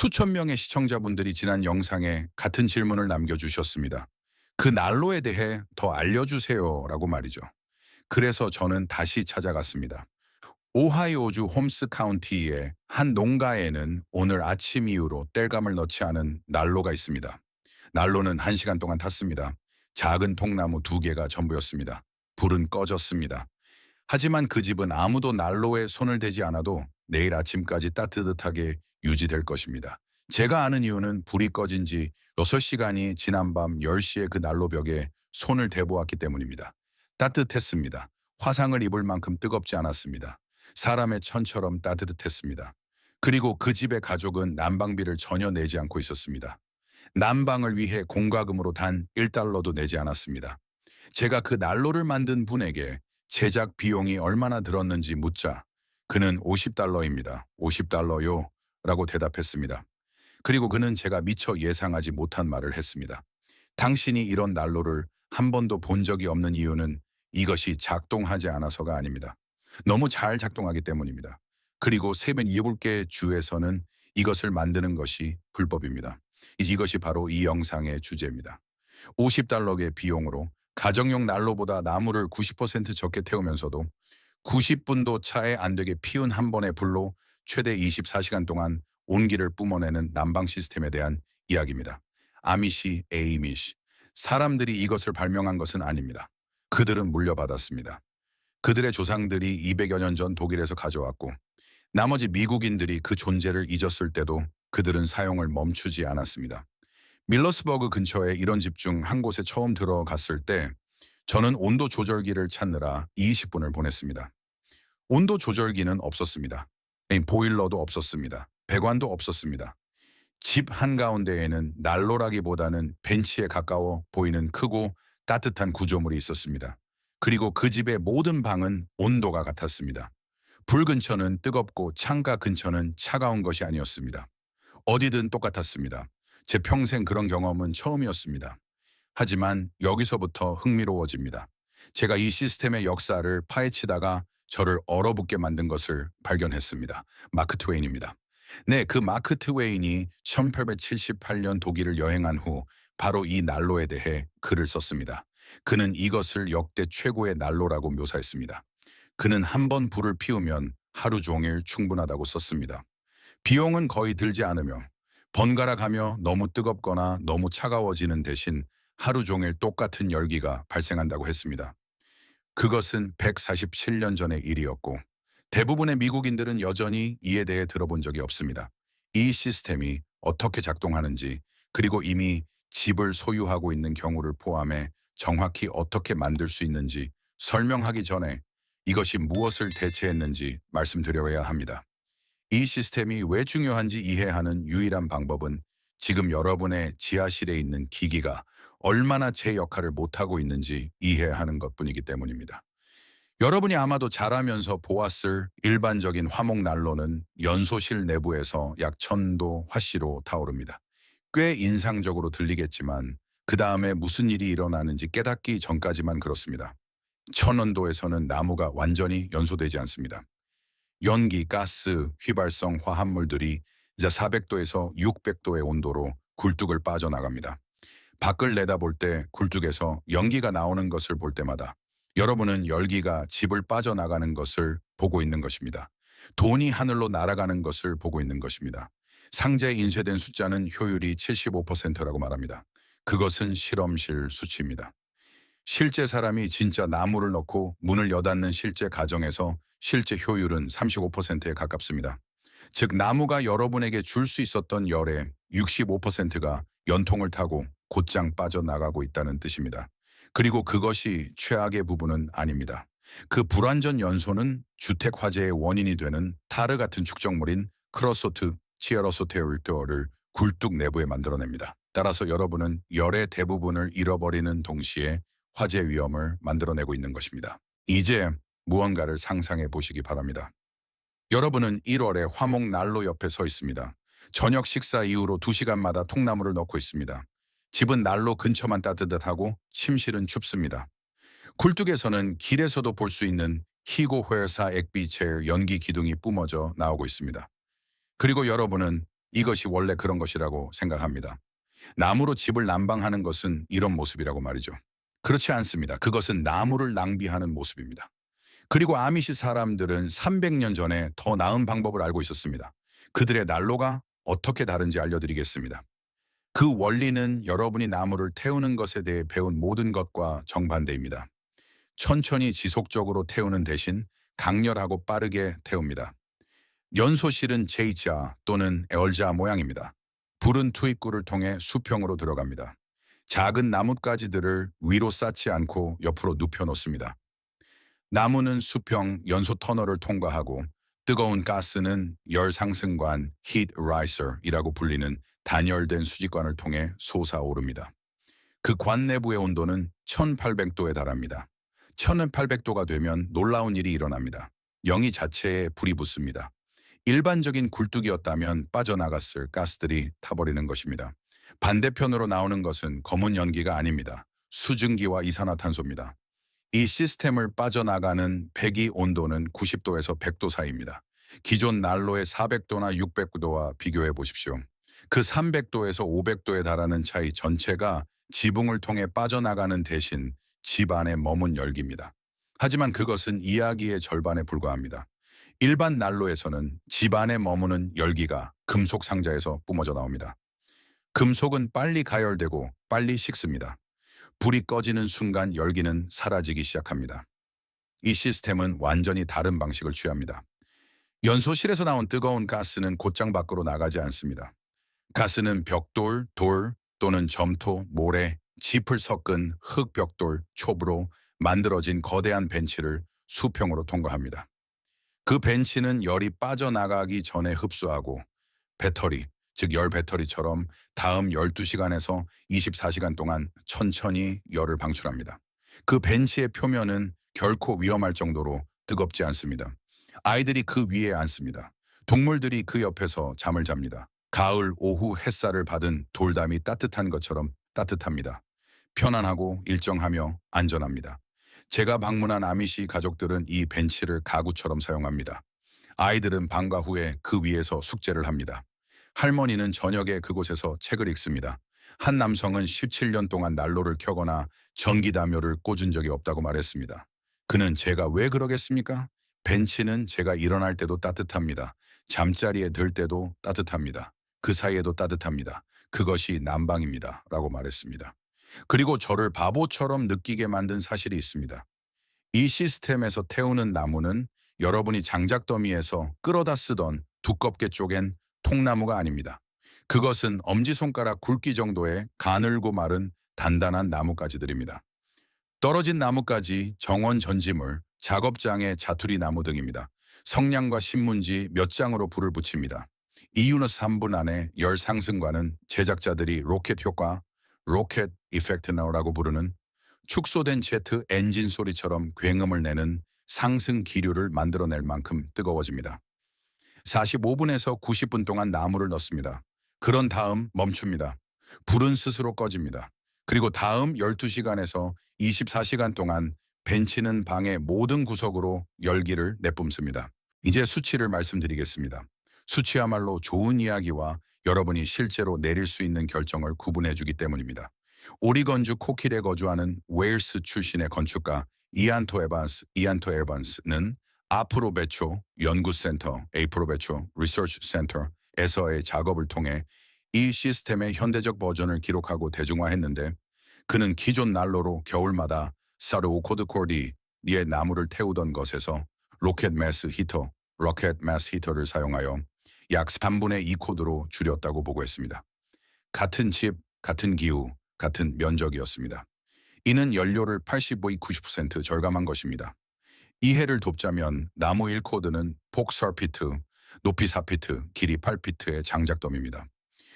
수천 명의 시청자분들이 지난 영상에 같은 질문을 남겨주셨습니다. 그 난로에 대해 더 알려주세요라고 말이죠. 그래서 저는 다시 찾아갔습니다. 오하이오주 홈스 카운티의 한 농가에는 오늘 아침 이후로 땔감을 넣지 않은 난로가 있습니다. 난로는 1시간 동안 탔습니다. 작은 통나무 2개가 전부였습니다. 불은 꺼졌습니다. 하지만 그 집은 아무도 난로에 손을 대지 않아도 내일 아침까지 따뜻하게 유지될 것입니다. 제가 아는 이유는 불이 꺼진 지 6시간이 지난 밤 10시에 그 난로벽에 손을 대보았기 때문입니다. 따뜻했습니다. 화상을 입을 만큼 뜨겁지 않았습니다. 사람의 천처럼 따뜻했습니다. 그리고 그 집의 가족은 난방비를 전혀 내지 않고 있었습니다. 난방을 위해 공과금으로 단 1달러도 내지 않았습니다. 제가 그 난로를 만든 분에게 제작 비용이 얼마나 들었는지 묻자 그는 50달러입니다. 50달러요? 라고 대답했습니다. 그리고 그는 제가 미처 예상하지 못한 말을 했습니다. 당신이 이런 난로를 한 번도 본 적이 없는 이유는 이것이 작동하지 않아서가 아닙니다. 너무 잘 작동하기 때문입니다. 그리고 세면 7개 주에서는 이것을 만드는 것이 불법입니다. 이것이 바로 이 영상의 주제입니다. 50달러의 비용으로 가정용 난로보다 나무를 90% 적게 태우면서도 90분도 차에 안 되게 피운 한 번의 불로 최대 24시간 동안 온기를 뿜어내는 난방 시스템에 대한 이야기입니다. 아미시, 에이미시. 사람들이 이것을 발명한 것은 아닙니다. 그들은 물려받았습니다. 그들의 조상들이 200여 년 전 독일에서 가져왔고 나머지 미국인들이 그 존재를 잊었을 때도 그들은 사용을 멈추지 않았습니다. 밀러스버그 근처에 이런 집 중 한 곳에 처음 들어갔을 때 저는 온도 조절기를 찾느라 20분을 보냈습니다. 온도 조절기는 없었습니다. 보일러도 없었습니다. 배관도 없었습니다. 집 한가운데에는 난로라기보다는 벤치에 가까워 보이는 크고 따뜻한 구조물이 있었습니다. 그리고 그 집의 모든 방은 온도가 같았습니다. 불 근처는 뜨겁고 창가 근처는 차가운 것이 아니었습니다. 어디든 똑같았습니다. 제 평생 그런 경험은 처음이었습니다. 하지만 여기서부터 흥미로워집니다. 제가 이 시스템의 역사를 파헤치다가 저를 얼어붙게 만든 것을 발견했습니다. 마크 트웨인입니다. 네, 그 마크 트웨인이 1878년 독일을 여행한 후 바로 이 난로에 대해 글을 썼습니다. 그는 이것을 역대 최고의 난로라고 묘사했습니다. 그는 한 번 불을 피우면 하루 종일 충분하다고 썼습니다. 비용은 거의 들지 않으며 번갈아 가며 너무 뜨겁거나 너무 차가워지는 대신 하루 종일 똑같은 열기가 발생한다고 했습니다. 그것은 147년 전의 일이었고 대부분의 미국인들은 여전히 이에 대해 들어본 적이 없습니다. 이 시스템이 어떻게 작동하는지 그리고 이미 집을 소유하고 있는 경우를 포함해 정확히 어떻게 만들 수 있는지 설명하기 전에 이것이 무엇을 대체했는지 말씀드려야 합니다. 이 시스템이 왜 중요한지 이해하는 유일한 방법은 지금 여러분의 지하실에 있는 기기가 얼마나 제 역할을 못하고 있는지 이해하는 것뿐이기 때문입니다. 여러분이 아마도 잘 알면서 보았을 일반적인 화목 난로는 연소실 내부에서 약 1000도 화씨로 타오릅니다. 꽤 인상적으로 들리겠지만 그 다음에 무슨 일이 일어나는지 깨닫기 전까지만 그렇습니다. 1000원도에서는 나무가 완전히 연소되지 않습니다. 연기, 가스, 휘발성 화합물들이 이제 400도에서 600도의 온도로 굴뚝을 빠져나갑니다. 밖을 내다볼 때 굴뚝에서 연기가 나오는 것을 볼 때마다 여러분은 열기가 집을 빠져나가는 것을 보고 있는 것입니다. 돈이 하늘로 날아가는 것을 보고 있는 것입니다. 상자에 인쇄된 숫자는 효율이 75%라고 말합니다. 그것은 실험실 수치입니다. 실제 사람이 진짜 나무를 넣고 문을 여닫는 실제 가정에서 실제 효율은 35%에 가깝습니다. 즉 나무가 여러분에게 줄 수 있었던 열의 65%가 연통을 타고 곧장 빠져나가고 있다는 뜻입니다. 그리고 그것이 최악의 부분은 아닙니다. 그 불완전 연소는 주택 화재의 원인이 되는 타르 같은 축적물인 크로소트, 치아로소테올토를 굴뚝 내부에 만들어냅니다. 따라서 여러분은 열의 대부분을 잃어버리는 동시에 화재 위험을 만들어내고 있는 것입니다. 이제 무언가를 상상해 보시기 바랍니다. 여러분은 1월에 화목 난로 옆에 서 있습니다. 저녁 식사 이후로 2시간마다 통나무를 넣고 있습니다. 집은 난로 근처만 따뜻하고 침실은 춥습니다. 굴뚝에서는 길에서도 볼 수 있는 희고 회사 액비체의 연기 기둥이 뿜어져 나오고 있습니다. 그리고 여러분은 이것이 원래 그런 것이라고 생각합니다. 나무로 집을 난방하는 것은 이런 모습이라고 말이죠. 그렇지 않습니다. 그것은 나무를 낭비하는 모습입니다. 그리고 아미시 사람들은 300년 전에 더 나은 방법을 알고 있었습니다. 그들의 난로가 어떻게 다른지 알려드리겠습니다. 그 원리는 여러분이 나무를 태우는 것에 대해 배운 모든 것과 정반대입니다. 천천히 지속적으로 태우는 대신 강렬하고 빠르게 태웁니다. 연소실은 J자 또는 L자 모양입니다. 불은 투입구를 통해 수평으로 들어갑니다. 작은 나뭇가지들을 위로 쌓지 않고 옆으로 눕혀 놓습니다. 나무는 수평 연소 터널을 통과하고 뜨거운 가스는 열 상승관 (heat riser이라고 불리는 단열된 수지관을 통해 솟아오릅니다. 그 관 내부의 온도는 1800도에 달합니다. 1800도가 되면 놀라운 일이 일어납니다. 영희 자체에 불이 붙습니다. 일반적인 굴뚝이었다면 빠져나갔을 가스들이 타버리는 것입니다. 반대편으로 나오는 것은 검은 연기가 아닙니다. 수증기와 이산화탄소입니다. 이 시스템을 빠져나가는 배기 온도는 90도에서 100도 사이입니다. 기존 난로의 400도나 600도와 비교해 보십시오. 그 300도에서 500도에 달하는 차이 전체가 지붕을 통해 빠져나가는 대신 집 안에 머문 열기입니다. 하지만 그것은 이야기의 절반에 불과합니다. 일반 난로에서는 집 안에 머무는 열기가 금속 상자에서 뿜어져 나옵니다. 금속은 빨리 가열되고 빨리 식습니다. 불이 꺼지는 순간 열기는 사라지기 시작합니다. 이 시스템은 완전히 다른 방식을 취합니다. 연소실에서 나온 뜨거운 가스는 곧장 밖으로 나가지 않습니다. 가스는 벽돌, 돌 또는 점토, 모래, 짚을 섞은 흙벽돌, 촉으로 만들어진 거대한 벤치를 수평으로 통과합니다. 그 벤치는 열이 빠져나가기 전에 흡수하고 배터리, 즉 열 배터리처럼 다음 12시간에서 24시간 동안 천천히 열을 방출합니다. 그 벤치의 표면은 결코 위험할 정도로 뜨겁지 않습니다. 아이들이 그 위에 앉습니다. 동물들이 그 옆에서 잠을 잡니다. 가을 오후 햇살을 받은 돌담이 따뜻한 것처럼 따뜻합니다. 편안하고 일정하며 안전합니다. 제가 방문한 아미시 가족들은 이 벤치를 가구처럼 사용합니다. 아이들은 방과 후에 그 위에서 숙제를 합니다. 할머니는 저녁에 그곳에서 책을 읽습니다. 한 남성은 17년 동안 난로를 켜거나 전기담요를 꽂은 적이 없다고 말했습니다. 그는 제가 왜 그러겠습니까? 벤치는 제가 일어날 때도 따뜻합니다. 잠자리에 들 때도 따뜻합니다. 그 사이에도 따뜻합니다. 그것이 난방입니다. 라고 말했습니다. 그리고 저를 바보처럼 느끼게 만든 사실이 있습니다. 이 시스템에서 태우는 나무는 여러분이 장작더미에서 끌어다 쓰던 두껍게 쪼갠 통나무가 아닙니다. 그것은 엄지손가락 굵기 정도의 가늘고 마른 단단한 나뭇가지들입니다. 떨어진 나뭇가지, 정원 전지물, 작업장의 자투리 나무 등입니다. 성냥과 신문지 몇 장으로 불을 붙입니다. 이유는 3분 안에 열 상승과는 제작자들이 로켓 효과, 로켓 이펙트라고 부르는 축소된 제트 엔진 소리처럼 굉음을 내는 상승 기류를 만들어낼 만큼 뜨거워집니다. 45분에서 90분 동안 나무를 넣습니다. 그런 다음 멈춥니다. 불은 스스로 꺼집니다. 그리고 다음 12시간에서 24시간 동안 벤치는 방의 모든 구석으로 열기를 내뿜습니다. 이제 수치를 말씀드리겠습니다. 수치야말로 좋은 이야기와 여러분이 실제로 내릴 수 있는 결정을 구분해 주기 때문입니다. 오리건주 코킬에 거주하는 웨일스 출신의 건축가 이안토 에반스는 아프로베초 연구센터, 에이프로베초 리서치 센터에서의 작업을 통해 이 시스템의 현대적 버전을 기록하고 대중화했는데, 그는 기존 난로로 겨울마다 사르오코드 코디의 나무를 태우던 것에서 로켓 매스 히터를 사용하여 약 3분의 2 코드로 줄였다고 보고했습니다. 같은 집, 같은 기후, 같은 면적이었습니다. 이는 연료를 85~90% 절감한 것입니다. 이해를 돕자면 나무 1코드는 폭 4피트, 높이 4피트, 길이 8피트의 장작더미입니다.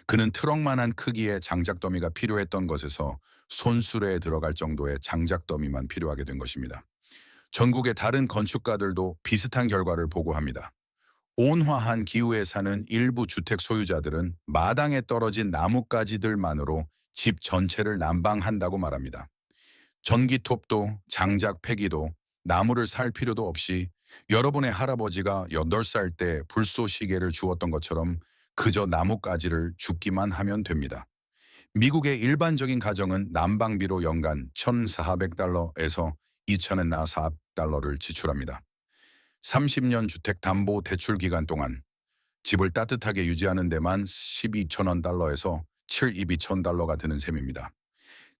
그는 트럭만한 크기의 장작더미가 필요했던 것에서 손수레에 들어갈 정도의 장작더미만 필요하게 된 것입니다. 전국의 다른 건축가들도 비슷한 결과를 보고합니다. 온화한 기후에 사는 일부 주택 소유자들은 마당에 떨어진 나뭇가지들만으로 집 전체를 난방한다고 말합니다. 전기톱도 장작 폐기도 나무를 살 필요도 없이 여러분의 할아버지가 8살 때 불쏘시개를 주었던 것처럼 그저 나뭇가지를 줍기만 하면 됩니다. 미국의 일반적인 가정은 난방비로 연간 1,400달러에서 2,040달러를 지출합니다. 30년 주택담보대출 기간 동안 집을 따뜻하게 유지하는 데만 12,000원 달러에서 7,200달러가 드는 셈입니다.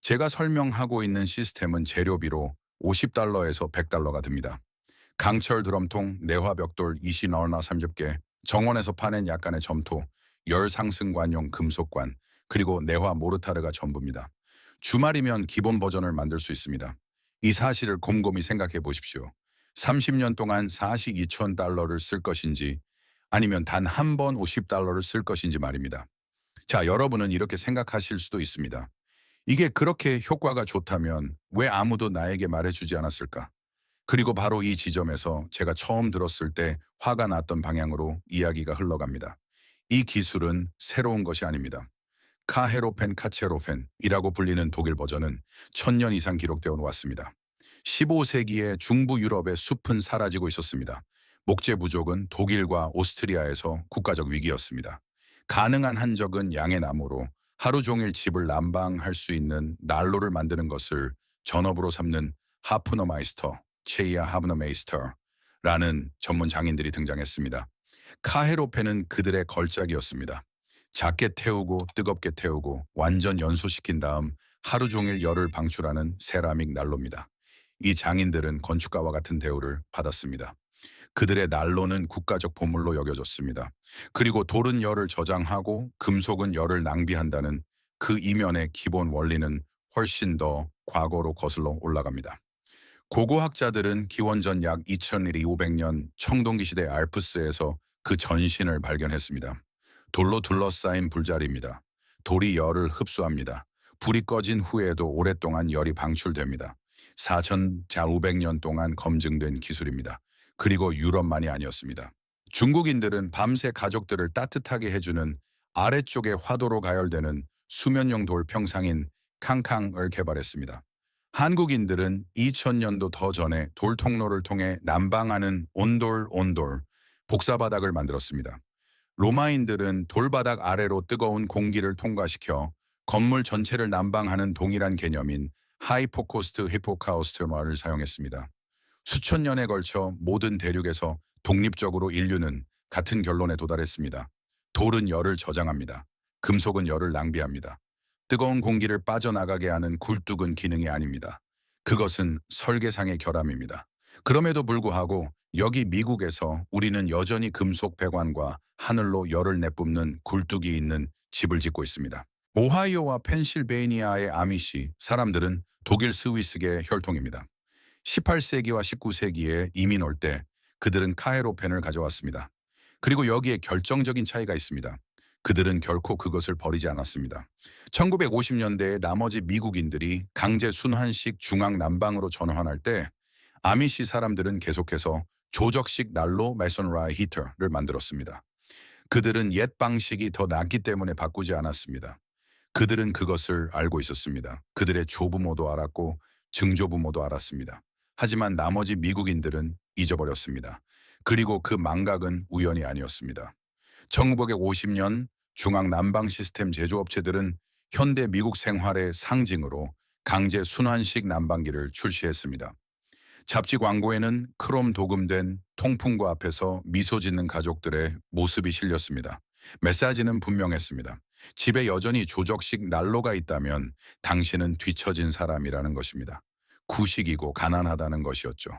제가 설명하고 있는 시스템은 재료비로 50달러에서 100달러가 듭니다. 강철 드럼통, 내화 벽돌, 이시너나 삼접개, 정원에서 파낸 약간의 점토, 열 상승관용 금속관, 그리고 내화 모르타르가 전부입니다. 주말이면 기본 버전을 만들 수 있습니다. 이 사실을 곰곰이 생각해 보십시오. 30년 동안 42,000달러를 쓸 것인지 아니면 단 한 번 50달러를 쓸 것인지 말입니다. 자, 여러분은 이렇게 생각하실 수도 있습니다. 이게 그렇게 효과가 좋다면 왜 아무도 나에게 말해주지 않았을까? 그리고 바로 이 지점에서 제가 처음 들었을 때 화가 났던 방향으로 이야기가 흘러갑니다. 이 기술은 새로운 것이 아닙니다. 카헤로펜 카체로펜이라고 불리는 독일 버전은 1000년 이상 기록되어 왔습니다. 15세기에 중부 유럽의 숲은 사라지고 있었습니다. 목재 부족은 독일과 오스트리아에서 국가적 위기였습니다. 가능한 한적은 양의 나무로 하루 종일 집을 난방할 수 있는 난로를 만드는 것을 전업으로 삼는 하프너마이스터, 체이아 하브너메이스터라는 전문 장인들이 등장했습니다. 카헤로펜은 그들의 걸작이었습니다. 작게 태우고 뜨겁게 태우고 완전 연소시킨 다음 하루 종일 열을 방출하는 세라믹 난로입니다. 이 장인들은 건축가와 같은 대우를 받았습니다. 그들의 난로는 국가적 보물로 여겨졌습니다. 그리고 돌은 열을 저장하고 금속은 열을 낭비한다는 그 이면의 기본 원리는 훨씬 더 과거로 거슬러 올라갑니다. 고고학자들은 기원전 약 2100년 청동기 시대 알프스에서 그 전신을 발견했습니다. 돌로 둘러싸인 불자리입니다. 돌이 열을 흡수합니다. 불이 꺼진 후에도 오랫동안 열이 방출됩니다. 4,500년 동안 검증된 기술입니다. 그리고 유럽만이 아니었습니다. 중국인들은 밤새 가족들을 따뜻하게 해주는 아래쪽에 화도로 가열되는 수면용 돌 평상인 캉캉을 개발했습니다. 한국인들은 2000년도 더 전에 돌통로를 통해 난방하는 온돌, 복사바닥을 만들었습니다. 로마인들은 돌바닥 아래로 뜨거운 공기를 통과시켜 건물 전체를 난방하는 동일한 개념인 하이포코스트 히포카우스트마를 사용했습니다. 수천 년에 걸쳐 모든 대륙에서 독립적으로 인류는 같은 결론에 도달했습니다. 돌은 열을 저장합니다. 금속은 열을 낭비합니다. 뜨거운 공기를 빠져나가게 하는 굴뚝은 기능이 아닙니다. 그것은 설계상의 결함입니다. 그럼에도 불구하고 여기 미국에서 우리는 여전히 금속 배관과 하늘로 열을 내뿜는 굴뚝이 있는 집을 짓고 있습니다. 오하이오와 펜실베이니아의 아미시 사람들은 독일 스위스계 혈통입니다. 18세기와 19세기에 이민 올 때 그들은 카헤로펜을 가져왔습니다. 그리고 여기에 결정적인 차이가 있습니다. 그들은 결코 그것을 버리지 않았습니다. 1950년대에 나머지 미국인들이 강제 순환식 중앙 난방으로 전환할 때 아미시 사람들은 계속해서 조적식 난로 메손라이 히터를 만들었습니다. 그들은 옛 방식이 더 낫기 때문에 바꾸지 않았습니다. 그들은 그것을 알고 있었습니다. 그들의 조부모도 알았고 증조부모도 알았습니다. 하지만 나머지 미국인들은 잊어버렸습니다. 그리고 그 망각은 우연이 아니었습니다. 1950년 중앙 난방 시스템 제조업체들은 현대 미국 생활의 상징으로 강제 순환식 난방기를 출시했습니다. 잡지 광고에는 크롬 도금된 통풍구 앞에서 미소 짓는 가족들의 모습이 실렸습니다. 메시지는 분명했습니다. 집에 여전히 조적식 난로가 있다면 당신은 뒤처진 사람이라는 것입니다. 구식이고 가난하다는 것이었죠.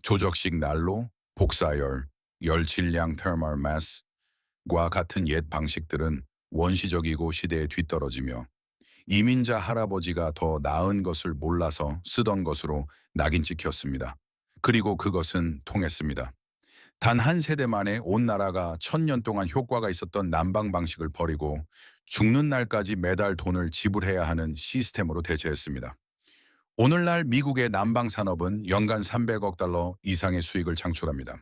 조적식 난로, 복사열, 열질량 테르멀 매스과 같은 옛 방식들은 원시적이고 시대에 뒤떨어지며 이민자 할아버지가 더 나은 것을 몰라서 쓰던 것으로 낙인 찍혔습니다. 그리고 그것은 통했습니다. 단 한 세대 만에 온 나라가 1000년 동안 효과가 있었던 난방 방식을 버리고 죽는 날까지 매달 돈을 지불해야 하는 시스템으로 대체했습니다. 오늘날 미국의 난방 산업은 연간 300억 달러 이상의 수익을 창출합니다.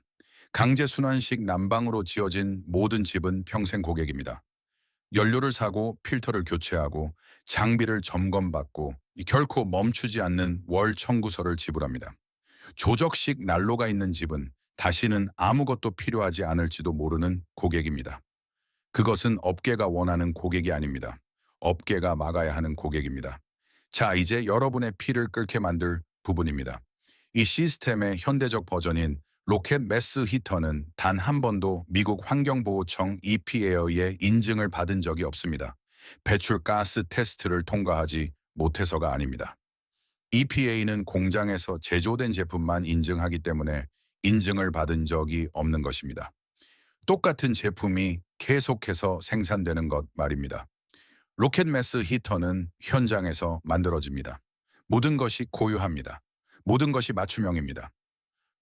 강제 순환식 난방으로 지어진 모든 집은 평생 고객입니다. 연료를 사고 필터를 교체하고 장비를 점검받고 결코 멈추지 않는 월 청구서를 지불합니다. 조적식 난로가 있는 집은 다시는 아무것도 필요하지 않을지도 모르는 고객입니다. 그것은 업계가 원하는 고객이 아닙니다. 업계가 막아야 하는 고객입니다. 자, 이제 여러분의 피를 끓게 만들 부분입니다. 이 시스템의 현대적 버전인 로켓 매스 히터는 단 한 번도 미국 환경보호청 EPA의 인증을 받은 적이 없습니다. 배출가스 테스트를 통과하지 못해서가 아닙니다. EPA는 공장에서 제조된 제품만 인증하기 때문에 인증을 받은 적이 없는 것입니다. 똑같은 제품이 계속해서 생산되는 것 말입니다. 로켓 매스 히터는 현장에서 만들어집니다. 모든 것이 고유합니다. 모든 것이 맞춤형입니다.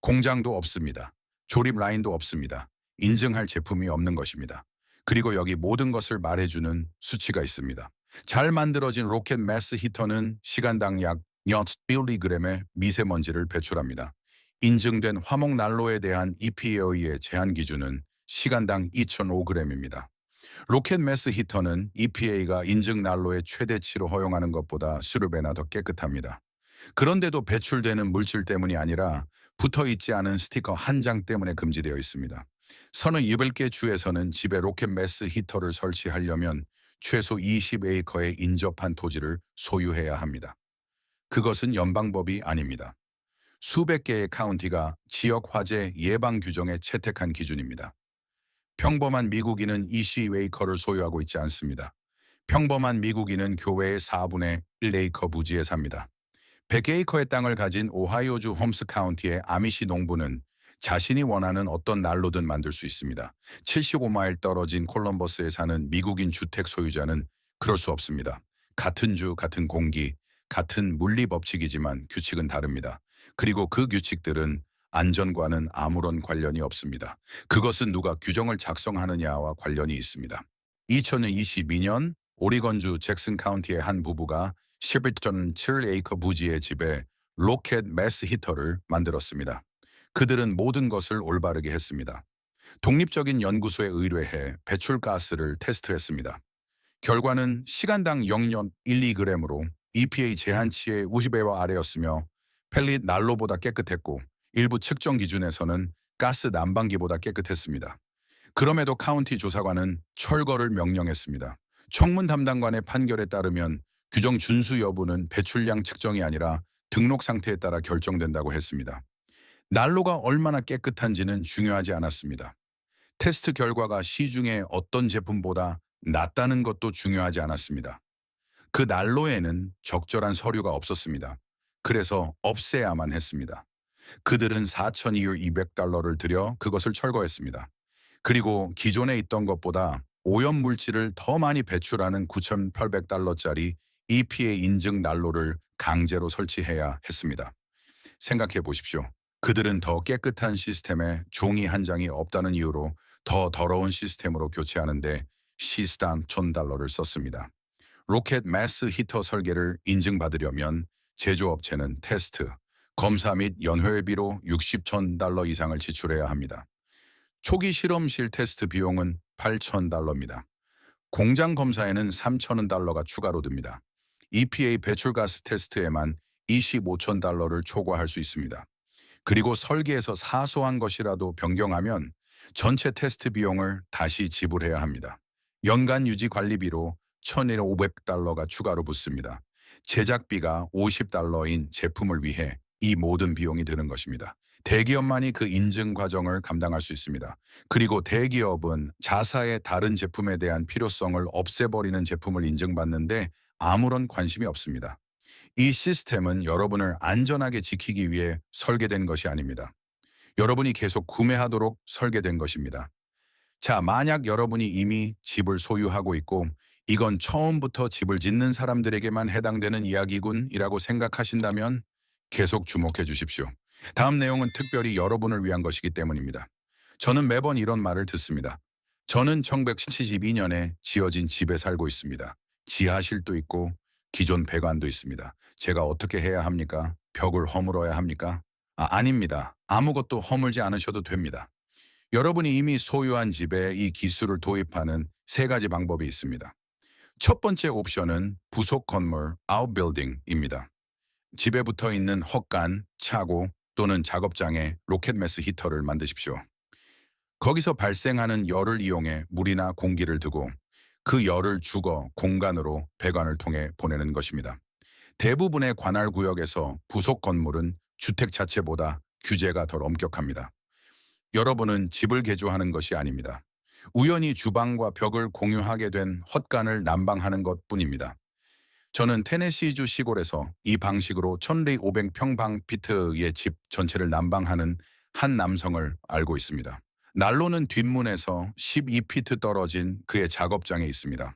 공장도 없습니다. 조립 라인도 없습니다. 인증할 제품이 없는 것입니다. 그리고 여기 모든 것을 말해주는 수치가 있습니다. 잘 만들어진 로켓 매스 히터는 시간당 약 0.1g의 미세먼지를 배출합니다. 인증된 화목 난로에 대한 EPA의 제한 기준은 시간당 2,005g입니다. 로켓 매스 히터는 EPA가 인증 난로의 최대치로 허용하는 것보다 수백 배나 더 깨끗합니다. 그런데도 배출되는 물질 때문이 아니라 붙어있지 않은 스티커 한 장 때문에 금지되어 있습니다. 서너 200개 주에서는 집에 로켓 매스 히터를 설치하려면 최소 20에이커의 인접한 토지를 소유해야 합니다. 그것은 연방법이 아닙니다. 수백 개의 카운티가 지역 화재 예방 규정에 채택한 기준입니다. 평범한 미국인은 20에이커를 소유하고 있지 않습니다. 평범한 미국인은 교회의 4분의 1에이커 부지에 삽니다. 100에이커의 땅을 가진 오하이오주 홈스 카운티의 아미시 농부는 자신이 원하는 어떤 난로든 만들 수 있습니다. 75마일 떨어진 콜럼버스에 사는 미국인 주택 소유자는 그럴 수 없습니다. 같은 주, 같은 공기, 같은 물리 법칙이지만 규칙은 다릅니다. 그리고 그 규칙들은 안전과는 아무런 관련이 없습니다. 그것은 누가 규정을 작성하느냐와 관련이 있습니다. 2022년 오리건주 잭슨 카운티의 한 부부가 11.7에이커 부지의 집에 로켓 매스 히터를 만들었습니다. 그들은 모든 것을 올바르게 했습니다. 독립적인 연구소에 의뢰해 배출가스를 테스트했습니다. 결과는 시간당 0.12g으로 EPA 제한치의 50배와 아래였으며 펠릿 난로보다 깨끗했고 일부 측정 기준에서는 가스 난방기보다 깨끗했습니다. 그럼에도 카운티 조사관은 철거를 명령했습니다. 청문 담당관의 판결에 따르면 규정 준수 여부는 배출량 측정이 아니라 등록 상태에 따라 결정된다고 했습니다. 난로가 얼마나 깨끗한지는 중요하지 않았습니다. 테스트 결과가 시중의 어떤 제품보다 낫다는 것도 중요하지 않았습니다. 그 난로에는 적절한 서류가 없었습니다. 그래서 없애야만 했습니다. 그들은 4,200달러를 들여 그것을 철거했습니다. 그리고 기존에 있던 것보다 오염물질을 더 많이 배출하는 9,800달러짜리 EPA 인증 난로를 강제로 설치해야 했습니다. 생각해 보십시오. 그들은 더 깨끗한 시스템에 종이 한 장이 없다는 이유로 더 더러운 시스템으로 교체하는데 시스당 1,000달러를 썼습니다. 로켓 매스 히터 설계를 인증받으려면 제조업체는 테스트, 검사 및 연회비로 60,000달러 이상을 지출해야 합니다. 초기 실험실 테스트 비용은 8,000달러입니다. 공장 검사에는 3,000달러가 추가로 듭니다. EPA 배출가스 테스트에만 25,000달러를 초과할 수 있습니다. 그리고 설계에서 사소한 것이라도 변경하면 전체 테스트 비용을 다시 지불해야 합니다. 연간 유지 관리비로 1,500달러가 추가로 붙습니다. 제작비가 50달러인 제품을 위해 이 모든 비용이 드는 것입니다. 대기업만이 그 인증 과정을 감당할 수 있습니다. 그리고 대기업은 자사의 다른 제품에 대한 필요성을 없애버리는 제품을 인증받는데 아무런 관심이 없습니다. 이 시스템은 여러분을 안전하게 지키기 위해 설계된 것이 아닙니다. 여러분이 계속 구매하도록 설계된 것입니다. 자, 만약 여러분이 이미 집을 소유하고 있고 이건 처음부터 집을 짓는 사람들에게만 해당되는 이야기군이라고 생각하신다면 계속 주목해 주십시오. 다음 내용은 특별히 여러분을 위한 것이기 때문입니다. 저는 매번 이런 말을 듣습니다. 저는 1972년에 지어진 집에 살고 있습니다. 지하실도 있고 기존 배관도 있습니다. 제가 어떻게 해야 합니까? 벽을 허물어야 합니까? 아닙니다. 아무것도 허물지 않으셔도 됩니다. 여러분이 이미 소유한 집에 이 기술을 도입하는 세 가지 방법이 있습니다. 첫 번째 옵션은 부속 건물 아웃빌딩입니다. 집에 붙어 있는 헛간, 차고 또는 작업장에 로켓 매스 히터를 만드십시오. 거기서 발생하는 열을 이용해 물이나 공기를 두고 그 열을 죽어 공간으로 배관을 통해 보내는 것입니다. 대부분의 관할 구역에서 부속 건물은 주택 자체보다 규제가 덜 엄격합니다. 여러분은 집을 개조하는 것이 아닙니다. 우연히 주방과 벽을 공유하게 된 헛간을 난방하는 것뿐입니다. 저는 테네시주 시골에서 이 방식으로 1,500평방피트의 집 전체를 난방하는 한 남성을 알고 있습니다. 난로는 뒷문에서 12피트 떨어진 그의 작업장에 있습니다.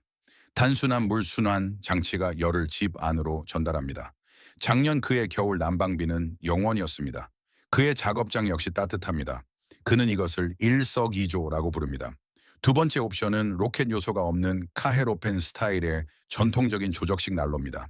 단순한 물 순환 장치가 열을 집 안으로 전달합니다. 작년 그의 겨울 난방비는 0원이었습니다. 그의 작업장 역시 따뜻합니다. 그는 이것을 일석이조라고 부릅니다. 두 번째 옵션은 로켓 요소가 없는 카헤로펜 스타일의 전통적인 조적식 난로입니다.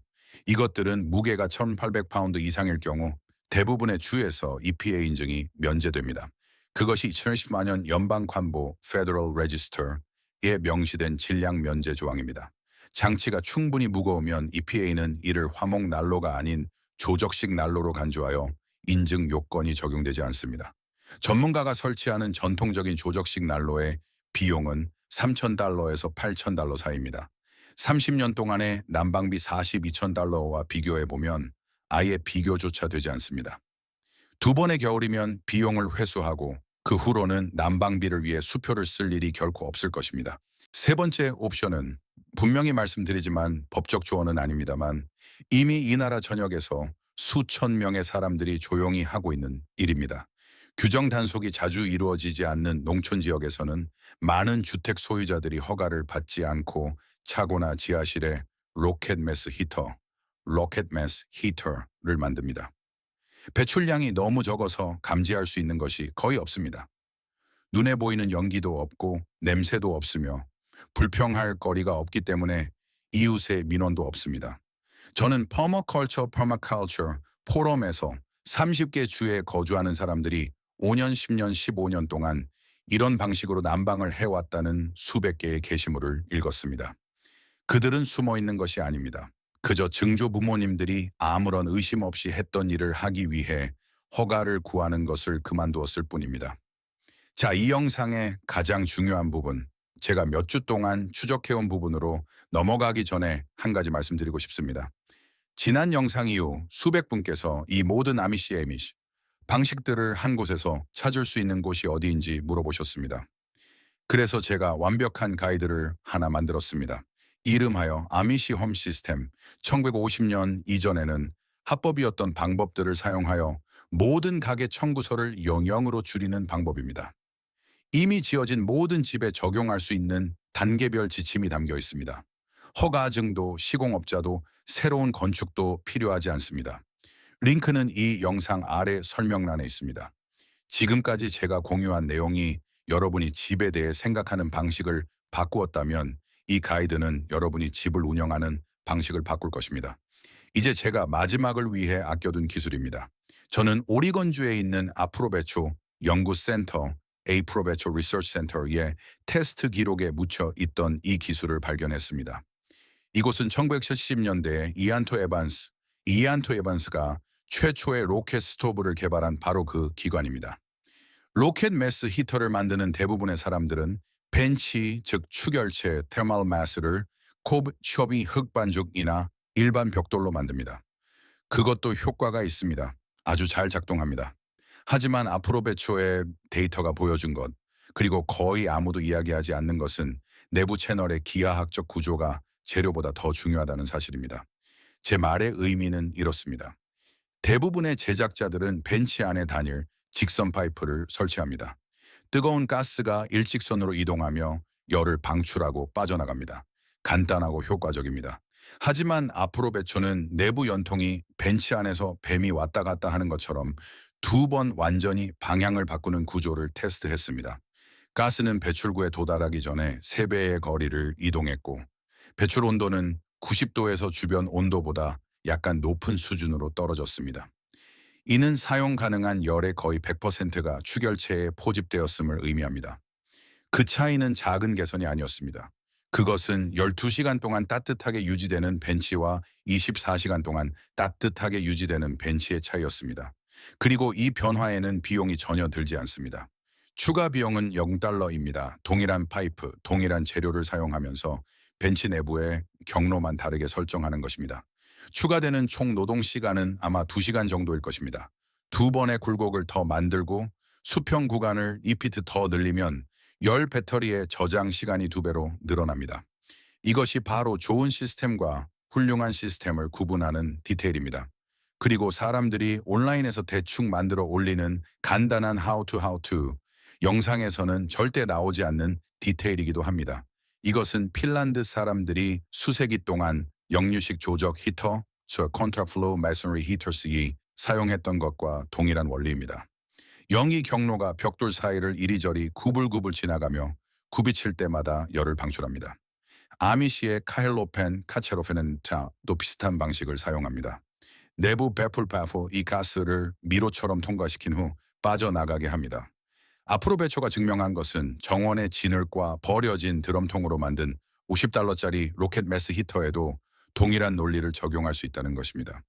이것들은 무게가 1,800파운드 이상일 경우 대부분의 주에서 EPA 인증이 면제됩니다. 그것이 2014년 연방관보 Federal Register에 명시된 질량 면제 조항입니다. 장치가 충분히 무거우면 EPA는 이를 화목 난로가 아닌 조적식 난로로 간주하여 인증 요건이 적용되지 않습니다. 전문가가 설치하는 전통적인 조적식 난로의 비용은 $3,000에서 $8,000 사이입니다. 30년 동안의 난방비 $42,000와 비교해보면 아예 비교조차 되지 않습니다. 두 번의 겨울이면 비용을 회수하고 그 후로는 난방비를 위해 수표를 쓸 일이 결코 없을 것입니다. 세 번째 옵션은 분명히 말씀드리지만 법적 조언은 아닙니다만 이미 이 나라 전역에서 수천 명의 사람들이 조용히 하고 있는 일입니다. 규정 단속이 자주 이루어지지 않는 농촌 지역에서는 많은 주택 소유자들이 허가를 받지 않고 차고나 지하실에 로켓 매스 히터를 만듭니다. 배출량이 너무 적어서 감지할 수 있는 것이 거의 없습니다. 눈에 보이는 연기도 없고 냄새도 없으며 불평할 거리가 없기 때문에 이웃의 민원도 없습니다. 저는 퍼머컬처 포럼에서 30개 주에 거주하는 사람들이 5년, 10년, 15년 동안 이런 방식으로 난방을 해왔다는 수백 개의 게시물을 읽었습니다. 그들은 숨어 있는 것이 아닙니다. 그저 증조 부모님들이 아무런 의심 없이 했던 일을 하기 위해 허가를 구하는 것을 그만두었을 뿐입니다. 자, 이 영상의 가장 중요한 부분, 제가 몇 주 동안 추적해온 부분으로 넘어가기 전에 한 가지 말씀드리고 싶습니다. 지난 영상 이후 수백 분께서 이 모든 아미시 방식들을 한 곳에서 찾을 수 있는 곳이 어디인지 물어보셨습니다. 그래서 제가 완벽한 가이드를 하나 만들었습니다. 이름하여 아미시 홈 시스템. 1950년 이전에는 합법이었던 방법들을 사용하여 모든 가게 청구서를 0으로 줄이는 방법입니다. 이미 지어진 모든 집에 적용할 수 있는 단계별 지침이 담겨 있습니다. 허가증도 시공업자도 새로운 건축도 필요하지 않습니다. 링크는 이 영상 아래 설명란에 있습니다. 지금까지 제가 공유한 내용이 여러분이 집에 대해 생각하는 방식을 바꾸었다면 이 가이드는 여러분이 집을 운영하는 방식을 바꿀 것입니다. 이제 제가 마지막을 위해 아껴둔 기술입니다. 저는 오리건주에 있는 아프로베초 연구센터 에이프로베초 리서치 센터의 테스트 기록에 묻혀 있던 이 기술을 발견했습니다. 이곳은 1970년대에 이안토 에반스가 최초의 로켓 스토브를 개발한 바로 그 기관입니다. 로켓 매스 히터를 만드는 대부분의 사람들은 벤치, 즉 추결체 테르멀 마스를 콥 협의 흙반죽이나 일반 벽돌로 만듭니다. 그것도 효과가 있습니다. 아주 잘 작동합니다. 하지만 아프로베초의 데이터가 보여준 것, 그리고 거의 아무도 이야기하지 않는 것은 내부 채널의 기하학적 구조가 재료보다 더 중요하다는 사실입니다. 제 말의 의미는 이렇습니다. 대부분의 제작자들은 벤치 안에 다닐 직선 파이프를 설치합니다. 뜨거운 가스가 일직선으로 이동하며 열을 방출하고 빠져나갑니다. 간단하고 효과적입니다. 하지만 아프로베초는 내부 연통이 벤치 안에서 뱀이 왔다 갔다 하는 것처럼 2번 완전히 방향을 바꾸는 구조를 테스트했습니다. 가스는 배출구에 도달하기 전에 3배의 거리를 이동했고 배출 온도는 90도에서 주변 온도보다 약간 높은 수준으로 떨어졌습니다. 이는 사용 가능한 열의 거의 100%가 추결체에 포집되었음을 의미합니다. 그 차이는 작은 개선이 아니었습니다. 그것은 12시간 동안 따뜻하게 유지되는 벤치와 24시간 동안 따뜻하게 유지되는 벤치의 차이였습니다. 그리고 이 변화에는 비용이 전혀 들지 않습니다. 추가 비용은 0달러입니다. 동일한 파이프, 동일한 재료를 사용하면서 벤치 내부의 경로만 다르게 설정하는 것입니다. 추가되는 총 노동 시간은 아마 2시간 정도일 것입니다. 두 번의 굴곡을 더 만들고 수평 구간을 2피트 더 늘리면 열 배터리의 저장 시간이 2배로 늘어납니다. 이것이 바로 좋은 시스템과 훌륭한 시스템을 구분하는 디테일입니다. 그리고 사람들이 온라인에서 대충 만들어 올리는 간단한 how to 영상에서는 절대 나오지 않는 디테일이기도 합니다. 이것은 핀란드 사람들이 수세기 동안 역류식 조적 히터, 저 컨트라플로우 메서너리 히터스기 사용했던 것과 동일한 원리입니다. 영이 경로가 벽돌 사이를 이리저리 구불구불 지나가며 굽이칠 때마다 열을 방출합니다. 아미시의 카헬로펜, 카체로펜은도 비슷한 방식을 사용합니다. 내부 베풀파포 이 가스를 미로처럼 통과시킨 후 빠져나가게 합니다. 앞으로 배초가 증명한 것은 정원의 진흙과 버려진 드럼통으로 만든 50달러짜리 로켓 매스 히터에도 동일한 논리를 적용할 수 있다는 것입니다.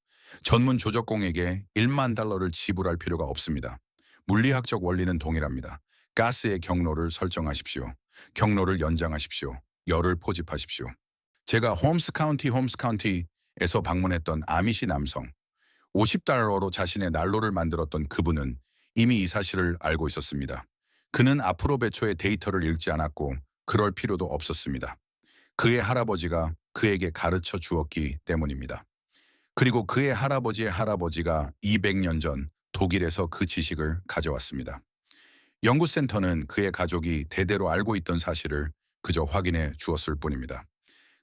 전문 조적공에게 1만 달러를 지불할 필요가 없습니다. 물리학적 원리는 동일합니다. 가스의 경로를 설정하십시오. 경로를 연장하십시오. 열을 포집하십시오. 제가 홈스 카운티에서 방문했던 아미시 남성, 50달러로 자신의 난로를 만들었던 그분은 이미 이 사실을 알고 있었습니다. 그는 앞으로 배초의 데이터를 읽지 않았고 그럴 필요도 없었습니다. 그의 할아버지가 그에게 가르쳐 주었기 때문입니다. 그리고 그의 할아버지의 할아버지가 200년 전 독일에서 그 지식을 가져왔습니다. 연구센터는 그의 가족이 대대로 알고 있던 사실을 그저 확인해 주었을 뿐입니다.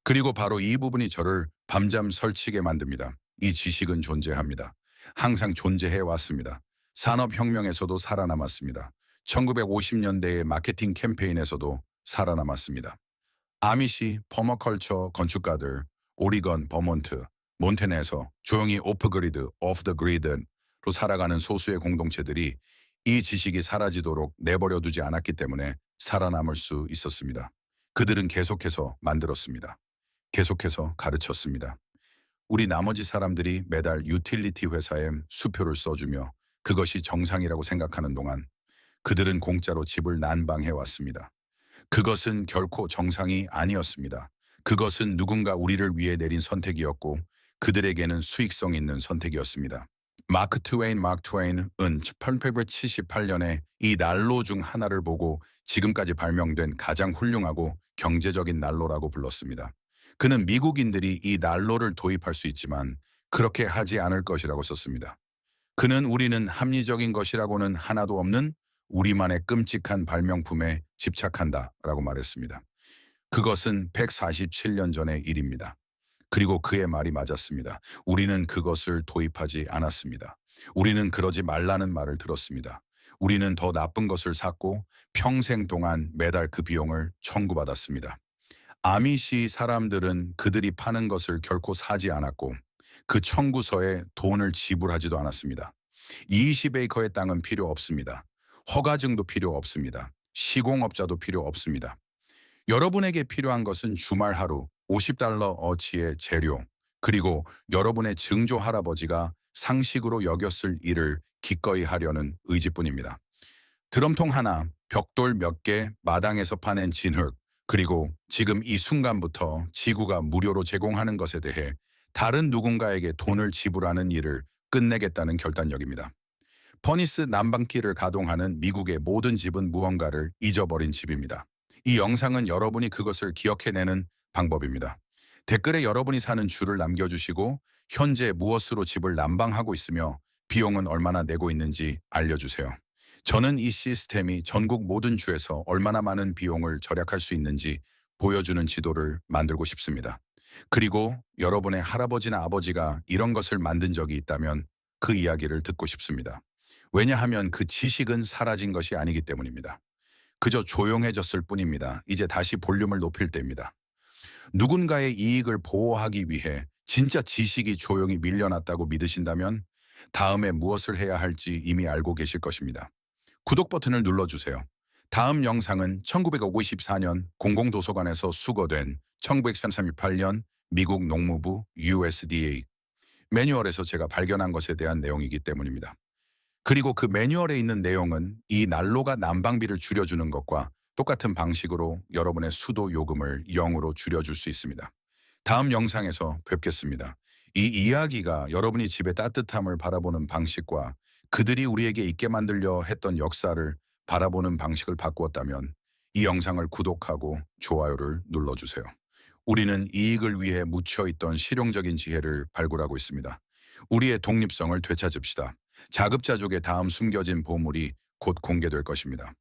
그리고 바로 이 부분이 저를 밤잠 설치게 만듭니다. 이 지식은 존재합니다. 항상 존재해 왔습니다. 산업혁명에서도 살아남았습니다. 1950년대의 마케팅 캠페인에서도 살아남았습니다. 아미시, 퍼머컬처 건축가들, 오리건, 버몬트, 몬테네에서 조용히 오프그리드, 오프 더 그리드로 살아가는 소수의 공동체들이 이 지식이 사라지도록 내버려 두지 않았기 때문에 살아남을 수 있었습니다. 그들은 계속해서 만들었습니다. 계속해서 가르쳤습니다. 우리 나머지 사람들이 매달 유틸리티 회사에 수표를 써주며 그것이 정상이라고 생각하는 동안 그들은 공짜로 집을 난방해 왔습니다. 그것은 결코 정상이 아니었습니다. 그것은 누군가 우리를 위해 내린 선택이었고 그들에게는 수익성 있는 선택이었습니다. 마크 트웨인은 1878년에 이 난로 중 하나를 보고 지금까지 발명된 가장 훌륭하고 경제적인 난로라고 불렀습니다. 그는 미국인들이 이 난로를 도입할 수 있지만 그렇게 하지 않을 것이라고 썼습니다. 그는 우리는 합리적인 것이라고는 하나도 없는 우리만의 끔찍한 발명품에 집착한다라고 말했습니다. 그것은 147년 전의 일입니다. 그리고 그의 말이 맞았습니다. 우리는 그것을 도입하지 않았습니다. 우리는 그러지 말라는 말을 들었습니다. 우리는 더 나쁜 것을 샀고 평생 동안 매달 그 비용을 청구받았습니다. 아미시 사람들은 그들이 파는 것을 결코 사지 않았고 그 청구서에 돈을 지불하지도 않았습니다. 20에이커의 땅은 필요 없습니다. 허가증도 필요 없습니다. 시공업자도 필요 없습니다. 여러분에게 필요한 것은 주말 하루 50달러 어치의 재료, 그리고 여러분의 증조 할아버지가 상식으로 여겼을 일을 기꺼이 하려는 의지뿐입니다. 드럼통 하나, 벽돌 몇 개, 마당에서 파낸 진흙, 그리고 지금 이 순간부터 지구가 무료로 제공하는 것에 대해 다른 누군가에게 돈을 지불하는 일을 끝내겠다는 결단력입니다. 퍼니스 난방기를 가동하는 미국의 모든 집은 무언가를 잊어버린 집입니다. 이 영상은 여러분이 그것을 기억해내는 방법입니다. 댓글에 여러분이 사는 주를 남겨주시고 현재 무엇으로 집을 난방하고 있으며 비용은 얼마나 내고 있는지 알려주세요. 저는 이 시스템이 전국 모든 주에서 얼마나 많은 비용을 절약할 수 있는지 보여주는 지도를 만들고 싶습니다. 그리고 여러분의 할아버지나 아버지가 이런 것을 만든 적이 있다면 그 이야기를 듣고 싶습니다. 왜냐하면 그 지식은 사라진 것이 아니기 때문입니다. 그저 조용해졌을 뿐입니다. 이제 다시 볼륨을 높일 때입니다. 누군가의 이익을 보호하기 위해 진짜 지식이 조용히 밀려났다고 믿으신다면 다음에 무엇을 해야 할지 이미 알고 계실 것입니다. 구독 버튼을 눌러주세요. 다음 영상은 1954년 공공도서관에서 수거된 1938년 미국 농무부 USDA 매뉴얼에서 제가 발견한 것에 대한 내용이기 때문입니다. 그리고 그 매뉴얼에 있는 내용은 이 난로가 난방비를 줄여주는 것과 똑같은 방식으로 여러분의 수도 요금을 0으로 줄여줄 수 있습니다. 다음 영상에서 뵙겠습니다. 이 이야기가 여러분이 집의 따뜻함을 바라보는 방식과 그들이 우리에게 있게 만들려 했던 역사를 바라보는 방식을 바꾸었다면 이 영상을 구독하고 좋아요를 눌러주세요. 우리는 이익을 위해 묻혀있던 실용적인 지혜를 발굴하고 있습니다. 우리의 독립성을 되찾읍시다. 자급자족의 다음 숨겨진 보물이 곧 공개될 것입니다.